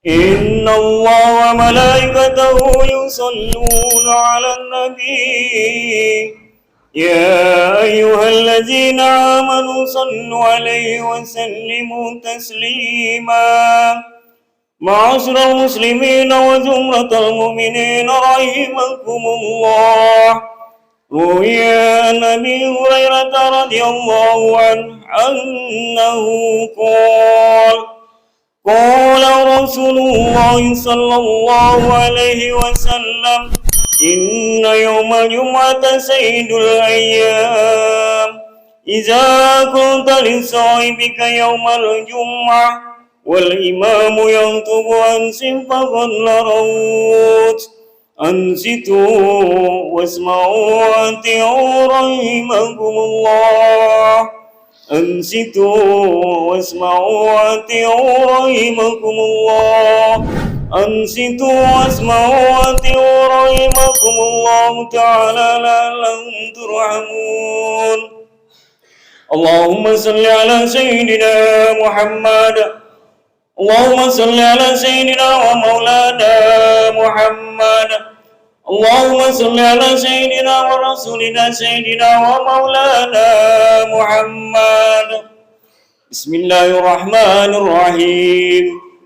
إن الله وملائكته يصلون على النبي يا أيها الذين آمنوا صلوا عليه وسلموا تسليما. معاشر المسلمين وزمرة المؤمنين رحمكم الله، روي عن أبي هريرة رضي الله عنه أنه قال رسول الله صلى الله عليه وسلم: إن يوم الجمعة سيد الأيام، إذا كنت لصاحبك يوم الجمعة والإمام يخطب أنصت فقد لروت. أنصتوا واسمعوا وأطيعوا رحمكم الله. أنصتوا واسمعوا وأطيعوا رحمكم الله. أنصتوا واسمعوا وأطيعوا رحمكم الله تعالى لعلكم ترحمون. اللهم صل على سيدنا محمد. اللهم صل على سيدنا ومولانا محمد. اللهم صل على سيدنا ورسولنا سيدنا ومولانا محمد. بسم الله الرحمن الرحيم.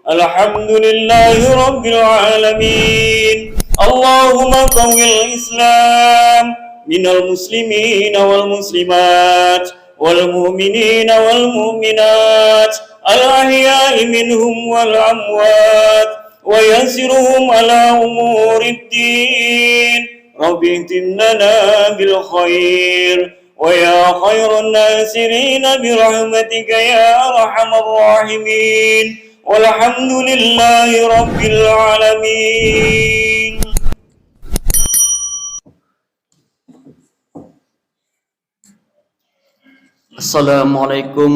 الحمد لله رب العالمين. اللهم قوي الإسلام من المسلمين والمسلمات والمؤمنين والمؤمنات الأحياء منهم والأموات، ويسرهم على أمور الدين. رب ائتنا بالخير ويا خير الناصرين برحمتك يا أرحم الراحمين، والحمد لله رب العالمين. Assalamualaikum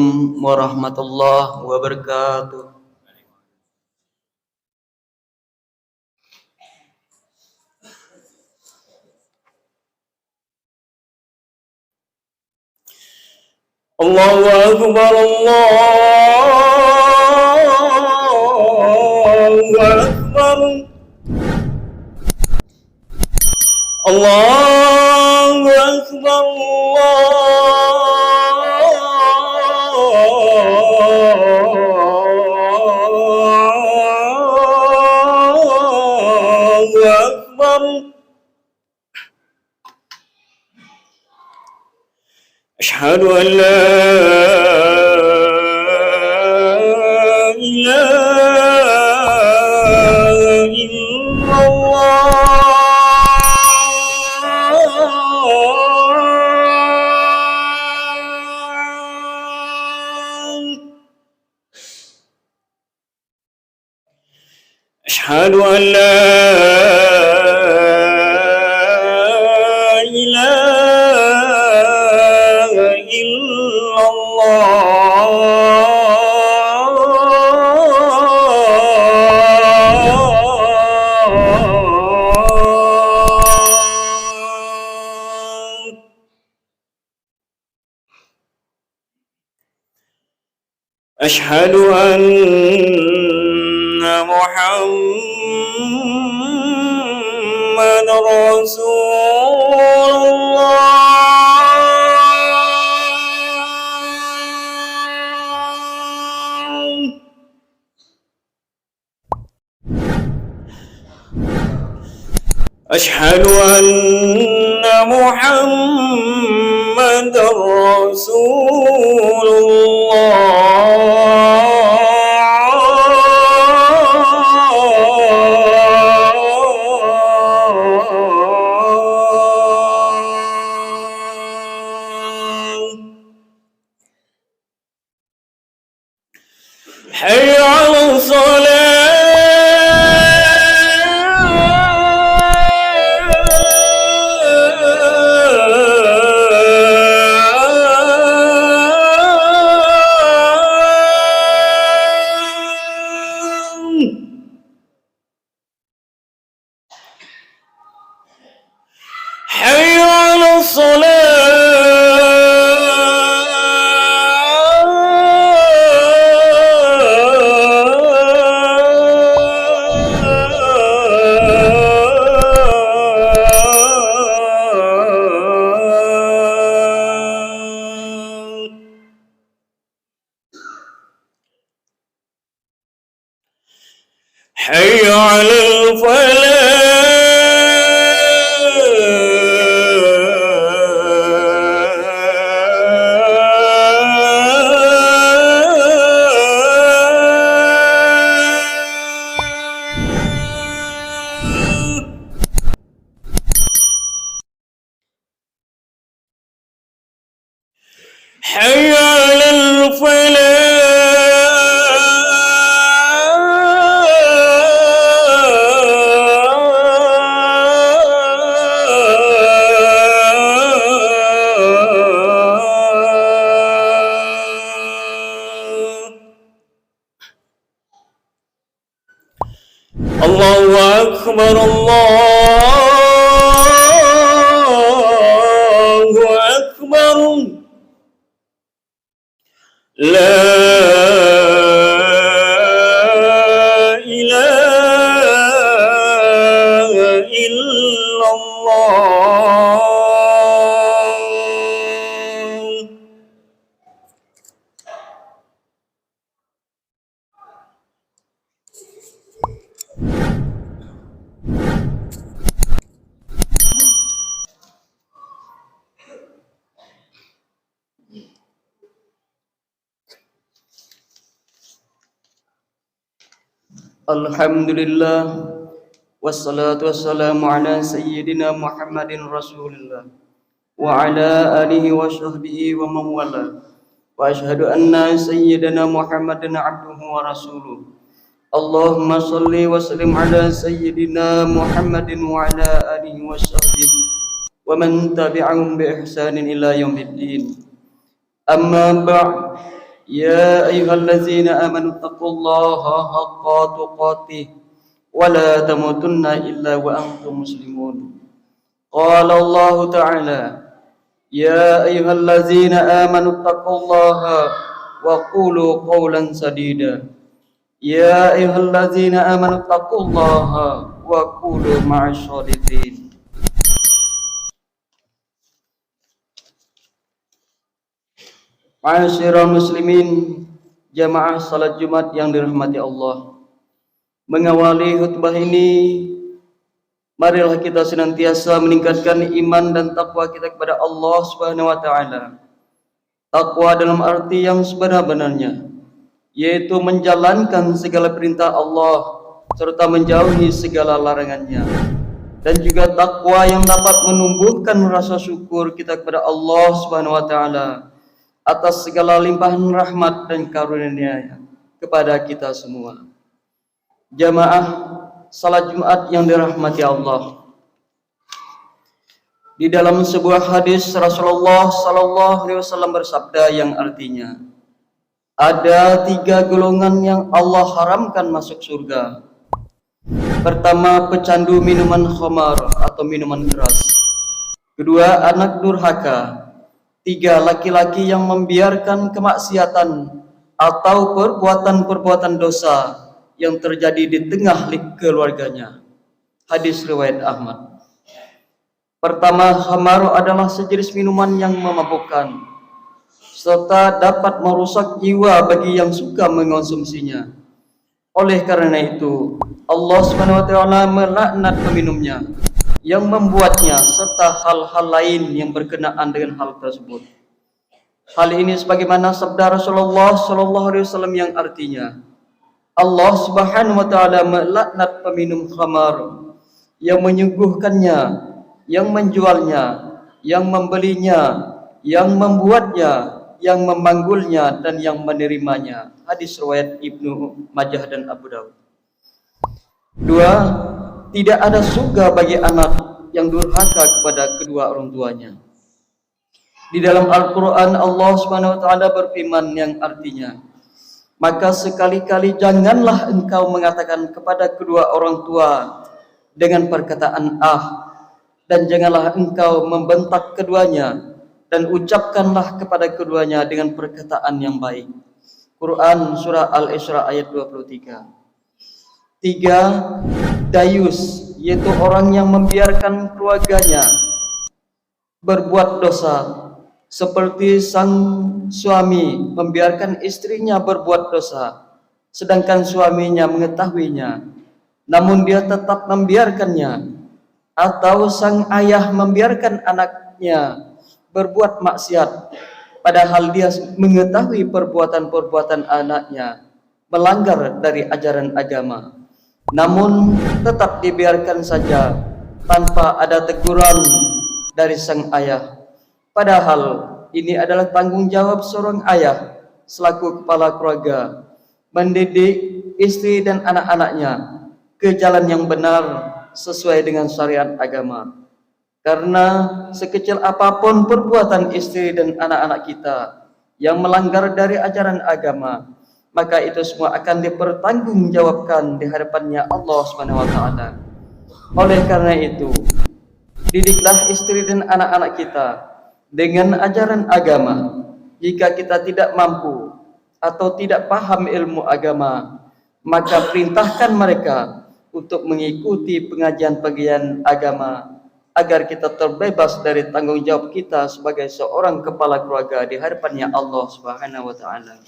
warahmatullahi wabarakatuh. Allahu Akbar, Allahu Akbar, Allahu Akbar, Allahu Akbar. أشهد أن لا إله إلا الله. أشهد أن لا أشهد أن محمد رسول الله. أشهد أن محمد رسول الله. حي على حي على حي على الفلاح. حي على الفلاح. الله أكبر الله أكبر لا إله إلا الله. Alhamdulillah, wassalatu wassalamu ala sayyidina Muhammadin Rasulillah wa ala alihi wa sahbihi wa man wala. Wa ashhadu anna sayyidina Muhammadan abduhu wa rasuluh. Allahumma salli wa sallim ala sayyidina Muhammadin wa ala alihi wa sahbihi wa man tabi'ahum bi ihsanin ila yaumiddin. Amma ba'd. Ya ayyuhallazina amanu taqullaha haqqa tuqatih wa la tamutunna illa wa antum muslimun. Qala Allah Ta'ala, ya ayyuhallazina amanu taqullaha wa qulu qawlan sadida. Ya ayyuhallazina amanu taqullaha wa qulu ma'as shadiqin. Ma'asyiral muslimin, jamaah salat Jumat yang dirahmati Allah. Mengawali khutbah ini, marilah kita senantiasa meningkatkan iman dan takwa kita kepada Allah Subhanahu wa taala. Takwa dalam arti yang sebenar-benarnya, yaitu menjalankan segala perintah Allah serta menjauhi segala larangannya. Dan juga takwa yang dapat menumbuhkan rasa syukur kita kepada Allah Subhanahu wa taala atas segala limpahan rahmat dan karunia-Nya kepada kita semua. Jamaah salat Jumat yang dirahmati Allah. Di dalam sebuah hadis Rasulullah sallallahu alaihi wasallam bersabda yang artinya, ada 3 golongan yang Allah haramkan masuk surga. Pertama, pecandu minuman khamar atau minuman keras. Kedua, anak durhaka. 3, laki-laki yang membiarkan kemaksiatan atau perbuatan-perbuatan dosa yang terjadi di tengah keluarganya. Hadis riwayat Ahmad. Pertama, khamar adalah sejenis minuman yang memabukkan serta dapat merusak jiwa bagi yang suka mengonsumsinya. Oleh karena itu, Allah Subhanahu wa taala melaknat peminumnya, yang membuatnya serta hal-hal lain yang berkenaan dengan hal tersebut. Hal ini sebagaimana sabda Rasulullah sallallahu alaihi wasallam yang artinya, Allah Subhanahu wa taala melaknat peminum khamar yang menyuguhkannya, yang menjualnya, yang membelinya, yang membuatnya, yang memanggulnya dan yang menerimanya. Hadis riwayat Ibnu Majah dan Abu Daud. 2, tidak ada surga bagi anak yang durhaka kepada kedua orang tuanya. Di dalam Al-Quran Allah Subhanahu wa taala berfirman yang artinya, maka sekali-kali janganlah engkau mengatakan kepada kedua orang tua dengan perkataan dan janganlah engkau membentak keduanya, dan ucapkanlah kepada keduanya dengan perkataan yang baik. Quran surah Al-Isra ayat 23. 3, dayus, yaitu orang yang membiarkan keluarganya berbuat dosa, seperti sang suami membiarkan istrinya berbuat dosa sedangkan suaminya mengetahuinya. namun dia tetap membiarkannya, atau sang ayah membiarkan anaknya berbuat maksiat, padahal dia mengetahui perbuatan-perbuatan anaknya melanggar dari ajaran agama, namun tetap dibiarkan saja tanpa ada teguran dari sang ayah. Padahal ini adalah tanggung jawab seorang ayah selaku kepala keluarga mendidik istri dan anak-anaknya ke jalan yang benar sesuai dengan syariat agama. Karena sekecil apapun perbuatan istri dan anak-anak kita yang melanggar dari ajaran agama, maka itu semua akan dipertanggungjawabkan di hadapannya Allah Subhanahu wa taala. Oleh karena itu, didiklah istri dan anak-anak kita dengan ajaran agama. Jika kita tidak mampu atau tidak paham ilmu agama, maka perintahkan mereka untuk mengikuti pengajian-pengajian agama agar kita terbebas dari tanggung jawab kita sebagai seorang kepala keluarga di hadapannya Allah Subhanahu wa taala.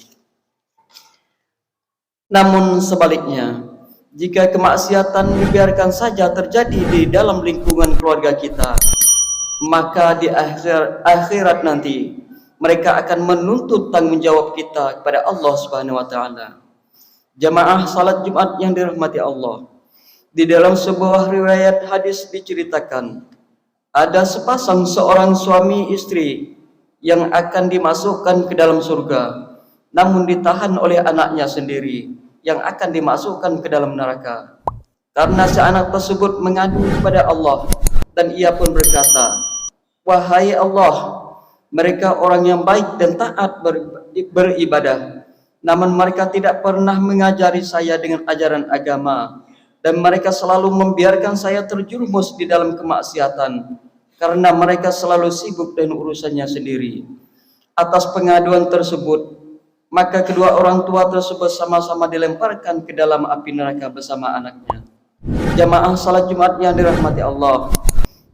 Namun sebaliknya, jika kemaksiatan dibiarkan saja terjadi di dalam lingkungan keluarga kita, maka di akhirat nanti mereka akan menuntut tanggung jawab kita kepada Allah Subhanahu wa taala. Jamaah salat Jumat yang dirahmati Allah, di dalam sebuah riwayat hadis diceritakan ada sepasang seorang suami istri yang akan dimasukkan ke dalam surga, namun ditahan oleh anaknya sendiri yang akan dimasukkan ke dalam neraka. Karena si anak tersebut mengadu kepada Allah, dan ia pun berkata, "Wahai Allah, mereka orang yang baik dan taat beribadah, namun mereka tidak pernah mengajari saya dengan ajaran agama, dan mereka selalu membiarkan saya terjerumus di dalam kemaksiatan, karena mereka selalu sibuk dengan urusannya sendiri." Atas pengaduan tersebut, maka kedua orang tua tersebut sama-sama dilemparkan ke dalam api neraka bersama anaknya. Jamaah salat Jumat yang dirahmati Allah,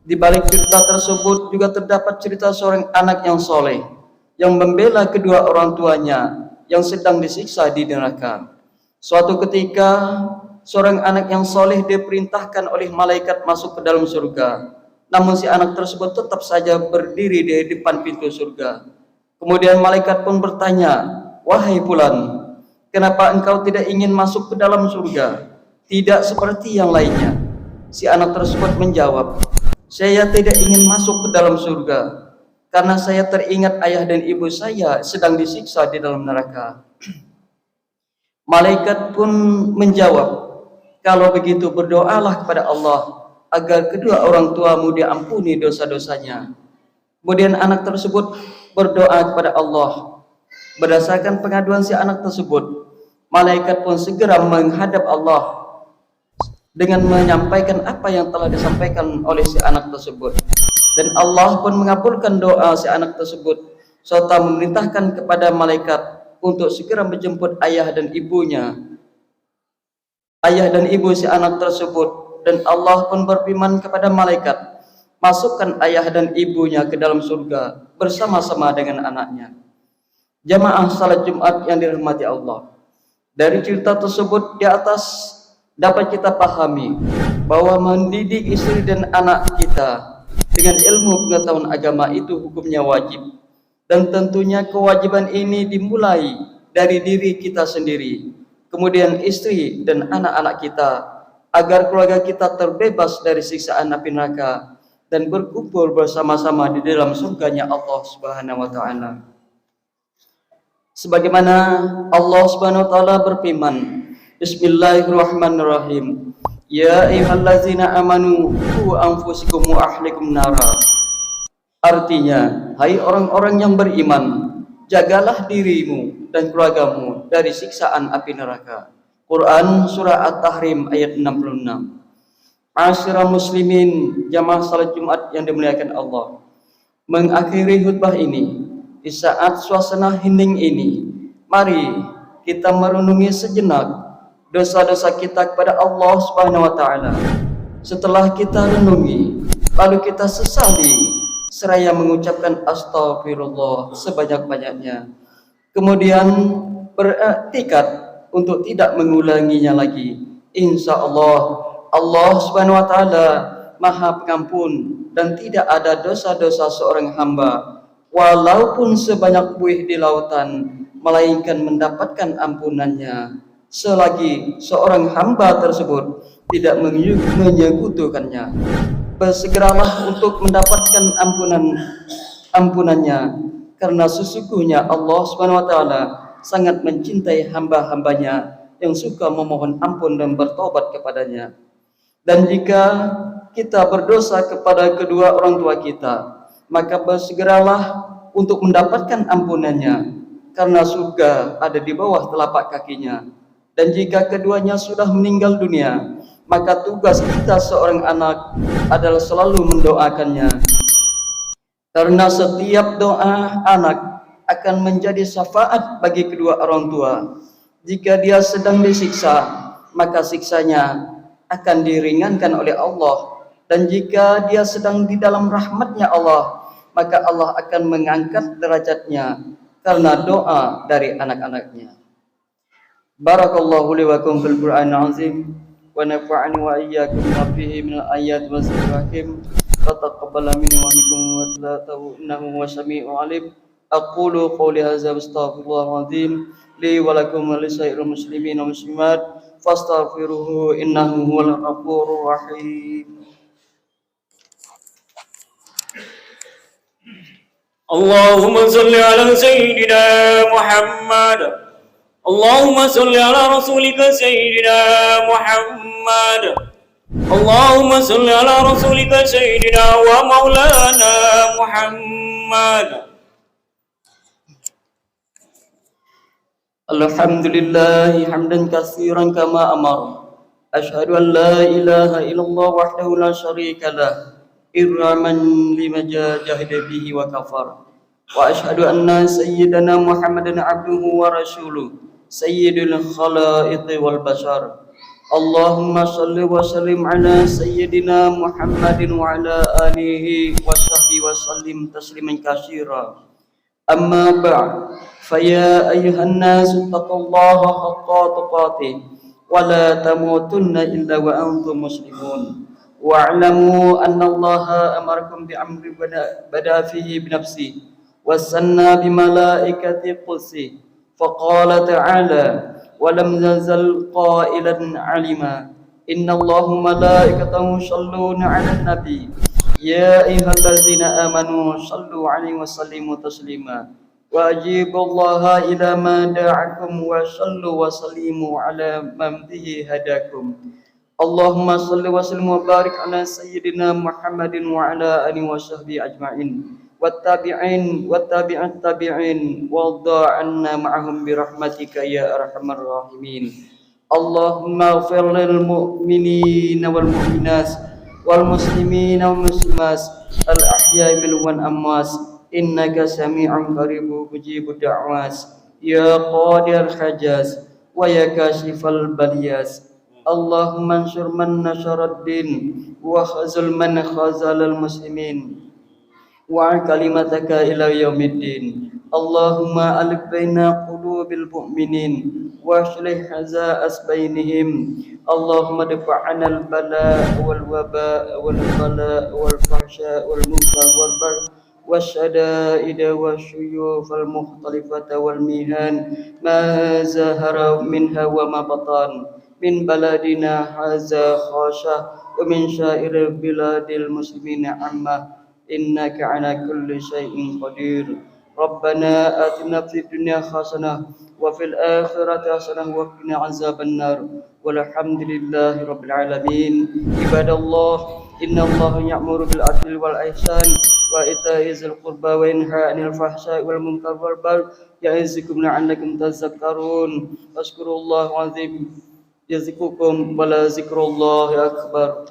di balik cerita tersebut juga terdapat cerita seorang anak yang soleh yang membela kedua orang tuanya yang sedang disiksa di neraka. Suatu ketika, seorang anak yang soleh diperintahkan oleh malaikat masuk ke dalam surga, namun si anak tersebut tetap saja berdiri di depan pintu surga. Kemudian malaikat pun bertanya, "Wahai fulan, kenapa engkau tidak ingin masuk ke dalam surga, tidak seperti yang lainnya?" Si anak tersebut menjawab, "Saya tidak ingin masuk ke dalam surga karena saya teringat ayah dan ibu saya sedang disiksa di dalam neraka." Malaikat pun menjawab, "Kalau begitu berdoalah kepada Allah agar kedua orang tuamu diampuni dosa-dosanya." Kemudian anak tersebut berdoa kepada Allah. Berdasarkan pengaduan si anak tersebut, malaikat pun segera menghadap Allah dengan menyampaikan apa yang telah disampaikan oleh si anak tersebut. Dan Allah pun mengabulkan doa si anak tersebut serta memerintahkan kepada malaikat untuk segera menjemput ayah dan ibu si anak tersebut. Dan Allah pun berfirman kepada malaikat, "Masukkan ayah dan ibunya ke dalam surga bersama-sama dengan anaknya." Jamaah salat Jumat yang dirahmati Allah, dari cerita tersebut di atas dapat kita pahami bahwa mendidik istri dan anak kita dengan ilmu pengetahuan agama itu hukumnya wajib, dan tentunya kewajiban ini dimulai dari diri kita sendiri, kemudian istri dan anak-anak kita, agar keluarga kita terbebas dari siksaan api neraka dan berkumpul bersama-sama di dalam surganya Allah Subhanahu wa taala. Sebagaimana Allah Subhanahu wa taala berfirman, Bismillahirrahmanirrahim, "Ya ayyuhallazina amanu qu anfusakum wa ahlikum nara." Artinya, hai orang-orang yang beriman, jagalah dirimu dan keluargamu dari siksaan api neraka. Quran Surah At-Tahrim ayat 66. Ma'asyiral muslimin, jamaah salat Jumat yang dimuliakan Allah, mengakhiri khutbah ini, di saat suasana hening ini, mari kita merenungi sejenak dosa-dosa kita kepada Allah Subhanahu wa taala. Setelah kita renungi, lalu kita sesali seraya mengucapkan astagfirullah sebanyak-banyaknya. Kemudian beriktikad untuk tidak mengulanginya lagi Insya Allah, Allah Subhanahu wa Ta'ala Maha Pengampun dan tidak ada dosa-dosa seorang hamba, walaupun sebanyak buih di lautan, melainkan mendapatkan ampunannya, selagi seorang hamba tersebut tidak menyekutukannya. Bersegeralah untuk mendapatkan ampunannya, karena sesungguhnya Allah Subhanahu wa Ta'ala sangat mencintai hamba-hambanya yang suka memohon ampun dan bertobat kepadanya. Dan jika kita berdosa kepada kedua orang tua kita, maka bersegeralah untuk mendapatkan ampunannya, karena surga ada di bawah telapak kakinya. Dan jika keduanya sudah meninggal dunia, maka tugas kita seorang anak adalah selalu mendoakannya, karena setiap doa anak akan menjadi syafaat bagi kedua orang tua. Jika dia sedang disiksa, maka siksanya akan diringankan oleh Allah. Dan jika dia sedang di dalam rahmatnya Allah, maka Allah akan mengangkat derajatnya karena doa dari anak-anaknya. Barakallahu li wa lakum fil Qur'anil azim wa nafa'ani wa iyyakum bima fihi minal ayati was hakim. Taqabbal minni wa minkum wa tilatahu innahu huwas samii'ul 'aliim. Aqulu qawli hadza wastaghfirullahal azim li wa lakum wa lisairil muslimin wal muslimat fastaghfiruhu innahu huwal ghafurur rahim. Allahumma salli ala Sayyidina Muhammad. Allahumma salli ala Rasulika Sayyidina Muhammad. Allahumma salli ala Rasulika Sayyidina wa Maulana Muhammad. Alhamdulillahi hamdan katsiran kama amar. Asyhadu an la ilaha illallah wahdahu la syarika lah, irraman lima jahada bihi wa kafar. Wa asyhadu anna sayyidana Muhammadan abduhu wa rasuluh, sayyidul khalaiqi wal bashar. Allahumma salli wa sallim ala sayyidina Muhammadin wa ala alihi wa sahbihi wa sallim tasliman katsira. Amma ba'd, faya ayyuhan nasu taqullaha haqqa tuqatih wa la tamutunna illa wa antum muslimun. Wa'lamu anna Allaha amarakum bi amri bada fihi bi nafsi wa sanna bi malaikati qudsi faqala ta'ala wa lam yazal qailan 'alima inna Allaha malaikatahu yusholluna 'alan nabi ya ayyuhalladzina amanu shallu 'alaihi wa sallimu taslima wa ajibullaha ila ma da'akum wa shallu wa sallimu 'ala man bihi hadakum. Allahumma salli wa sallim wa barik ala sayyidina Muhammadin wa ala alihi wa sahbihi ajma'in wattabi'in wattabi'at tabi'in wa dha'anna ma'ahum bi rahmatika ya arhamar rahimin. Allahumma ighfir lil mu'minina wal mu'minat wal muslimina wal muslimat al ahya'i minhum wal amwat innaka sami'un qaribun mujibud da'wat ya qadiyal hajaz wa ya kashifal baliyas. Allahumma ansur man nasharad din wa khazul man khazalal muslimin wa kalimataka ila yaumiddin. Allahumma alif baina qulubil mu'minin wa shlih haza'as bainihim. Allahumma dafa'na al bala wal waba wal bala wal fahsya wal munkar wal baghy wasyada'ida wasyuyuf al mukhtalifata wal mihan ma zahara minha wa ma batan min baladina haza khashah wa min syairil biladil muslimina amma innaka ala kulli syai'in qadir. Rabbana atina fid dunya hasanah wa fil akhirati hasanah wa qina azabannar. Walhamdulillahi rabbil alamin. Ibadallah, innallaha ya'muru bil adli wal ihsan wa ita'i dzil qurba wa yanha 'anil fahsya'i wal munkar wal baghi ya'izukum la'allakum tadhakkarun. Wazkurullaha 'azim yazikukum wa la zikrullahi akbar.